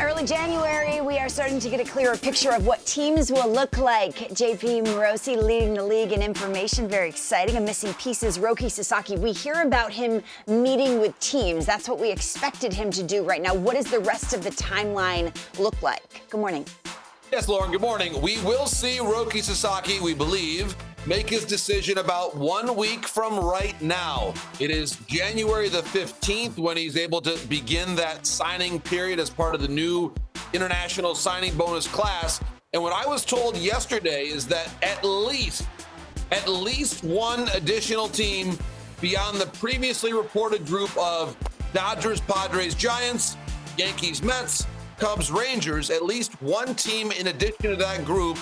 Early January, we are starting to get a clearer picture of what teams will look like. JP Morosi leading the league in information. Very exciting. A missing piece is Roki Sasaki. We hear about him meeting with teams. That's what we expected him to do right now. What does the rest of the timeline look like? Good morning. Yes, Lauren, good morning. We will see Roki Sasaki, we believe, make his decision about 1 week from right now. It is January the 15th when he's able to begin that signing period as part of the new international signing bonus class. And what I was told yesterday is that at least one additional team beyond the previously reported group of Dodgers, Padres, Giants, Yankees, Mets, Cubs, Rangers, at least one team in addition to that group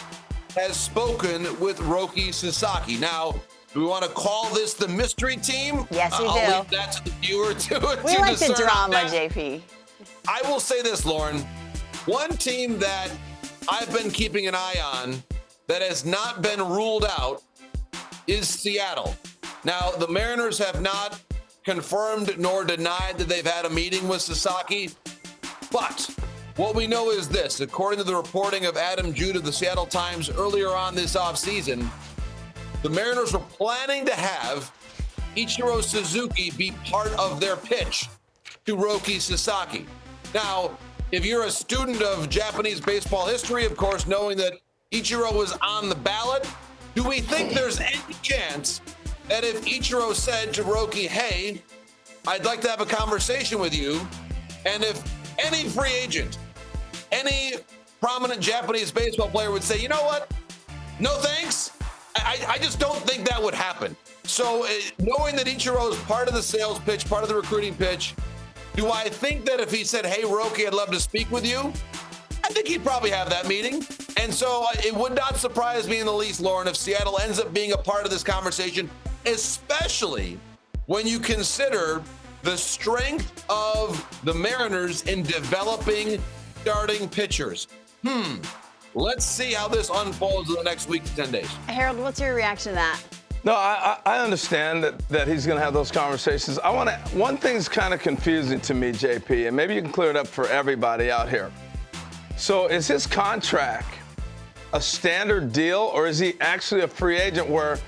has spoken with Roki Sasaki. Now, do we want to call this the mystery team? Yes, we do. I'll leave that to the viewer to We like the discern drama, that. JP. I will say this, Lauren. One team that I've been keeping an eye on that has not been ruled out is Seattle. Now, the Mariners have not confirmed nor denied that they've had a meeting with Sasaki, but what we know is this. According to the reporting of Adam Jude of the Seattle Times earlier on this offseason, the Mariners were planning to have Ichiro Suzuki be part of their pitch to Roki Sasaki. Now, if you're a student of Japanese baseball history, of course, knowing that Ichiro was on the ballot, do we think there's any chance that if Ichiro said to Roki, hey, I'd like to have a conversation with you, and if any free agent, any prominent Japanese baseball player would say, you know what? No thanks. I just don't think that would happen. So knowing that Ichiro is part of the sales pitch, part of the recruiting pitch, do I think that if he said, hey, Roki, I'd love to speak with you, I think he'd probably have that meeting. And so it would not surprise me in the least, Lauren, if Seattle ends up being a part of this conversation, especially when you consider the strength of the Mariners in developing starting pitchers. Let's see how this unfolds in the next week to 10 days. Harold, what's your reaction to that? No, I understand that he's going to have those conversations. One thing's kind of confusing to me, JP, and maybe you can clear it up for everybody out here. So is his contract a standard deal, or is he actually a free agent where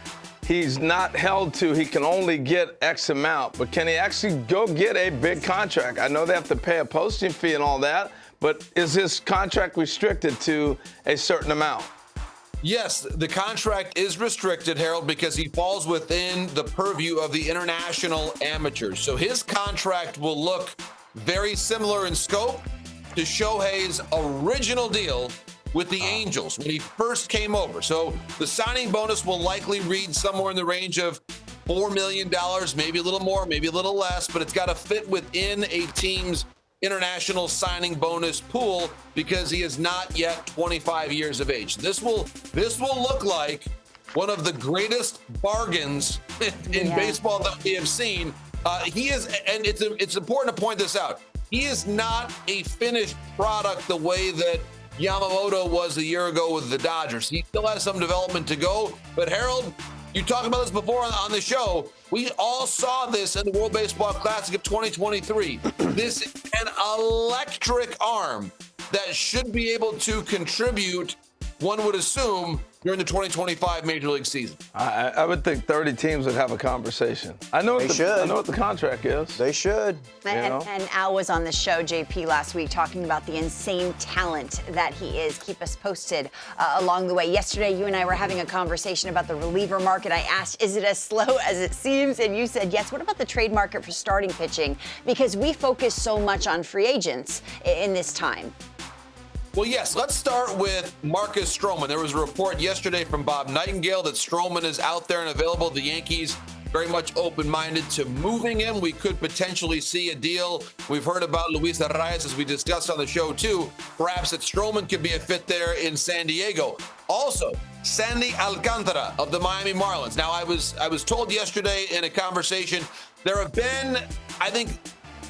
he's not held to, he can only get X amount, but can he actually go get a big contract? I know they have to pay a posting fee and all that, but is his contract restricted to a certain amount? Yes, the contract is restricted, Harold, because he falls within the purview of the international amateurs. So his contract will look very similar in scope to Shohei's original deal with the Angels when he first came over. So the signing bonus will likely read somewhere in the range of $4 million, maybe a little more, maybe a little less, but it's got to fit within a team's international signing bonus pool because he is not yet 25 years of age. This will look like one of the greatest bargains in baseball that we have seen. He is, and it's important to point this out, he is not a finished product the way that Yamamoto was a year ago with the Dodgers. He still has some development to go. But Harold, you talked about this before on the show. We all saw this in the World Baseball Classic of 2023. This is an electric arm that should be able to contribute, one would assume, during the 2025 Major League season. I would think 30 teams would have a conversation. I know what the contract is. They should. And Al was on the show, JP, last week talking about the insane talent that he is. Keep us posted along the way. Yesterday, you and I were having a conversation about the reliever market. I asked, is it as slow as it seems? And you said yes. What about the trade market for starting pitching? Because we focus so much on free agents in this time. Well, yes, let's start with Marcus Stroman. There was a report yesterday from Bob Nightingale that Stroman is out there and available. The Yankees very much open-minded to moving him. We could potentially see a deal. We've heard about Luis Arraez, as we discussed on the show, too. Perhaps that Stroman could be a fit there in San Diego. Also, Sandy Alcantara of the Miami Marlins. Now, I was told yesterday in a conversation, there have been, I think,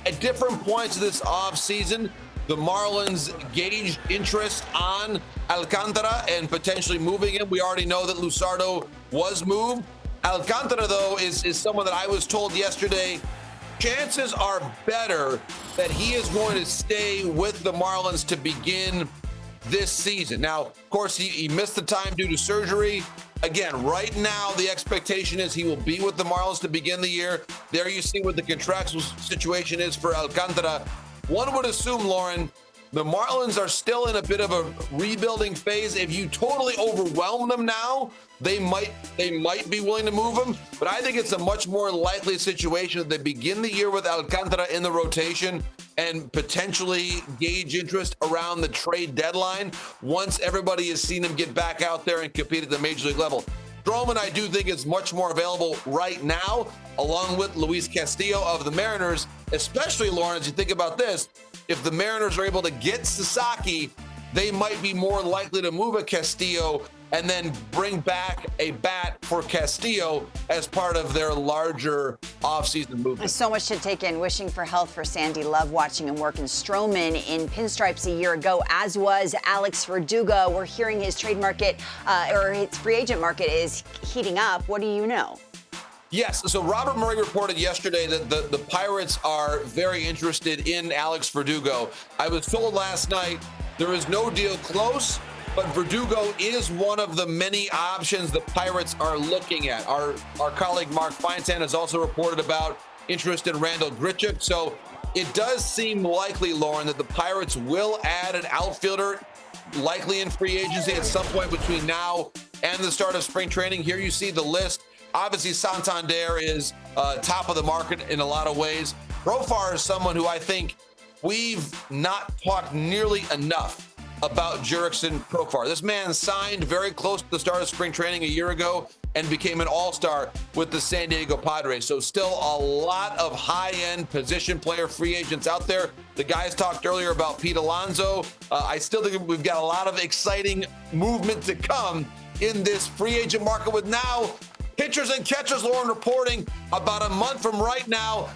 at different points of this offseason, the Marlins gauged interest on Alcantara and potentially moving him. We already know that Luzardo was moved. Alcantara, though, is someone that I was told yesterday chances are better that he is going to stay with the Marlins to begin this season. Now, of course, he missed the time due to surgery. Again, right now, the expectation is he will be with the Marlins to begin the year. There you see what the contractual situation is for Alcantara. One would assume, Lauren, the Marlins are still in a bit of a rebuilding phase. If you totally overwhelm them now, they might be willing to move him. But I think it's a much more likely situation that they begin the year with Alcantara in the rotation and potentially gauge interest around the trade deadline once everybody has seen him get back out there and compete at the major league level. Stroman, I do think, is much more available right now, along with Luis Castillo of the Mariners, especially, Lauren, as you think about this. If the Mariners are able to get Sasaki, they might be more likely to move a Castillo and then bring back a bat for Castillo as part of their larger offseason movement. So much to take in. Wishing for health for Sandy. Love watching him work in Stroman in pinstripes a year ago, as was Alex Verdugo. We're hearing his trade market or his free agent market is heating up. What do you know? Yes, so Robert Murray reported yesterday that the Pirates are very interested in Alex Verdugo. I was told last night there is no deal close, but Verdugo is one of the many options the Pirates are looking at. Our colleague Mark Feinstein has also reported about interest in Randall Grichuk. So it does seem likely, Lauren, that the Pirates will add an outfielder, likely in free agency at some point between now and the start of spring training. Here you see the list. Obviously, Santander is top of the market in a lot of ways. Profar is someone who I think we've not talked nearly enough about Jurickson Profar. This man signed very close to the start of spring training a year ago and became an all-star with the San Diego Padres. So still a lot of high-end position player free agents out there. The guys talked earlier about Pete Alonso. I still think we've got a lot of exciting movement to come in this free agent market with now pitchers and catchers, Lauren, reporting about a month from right now.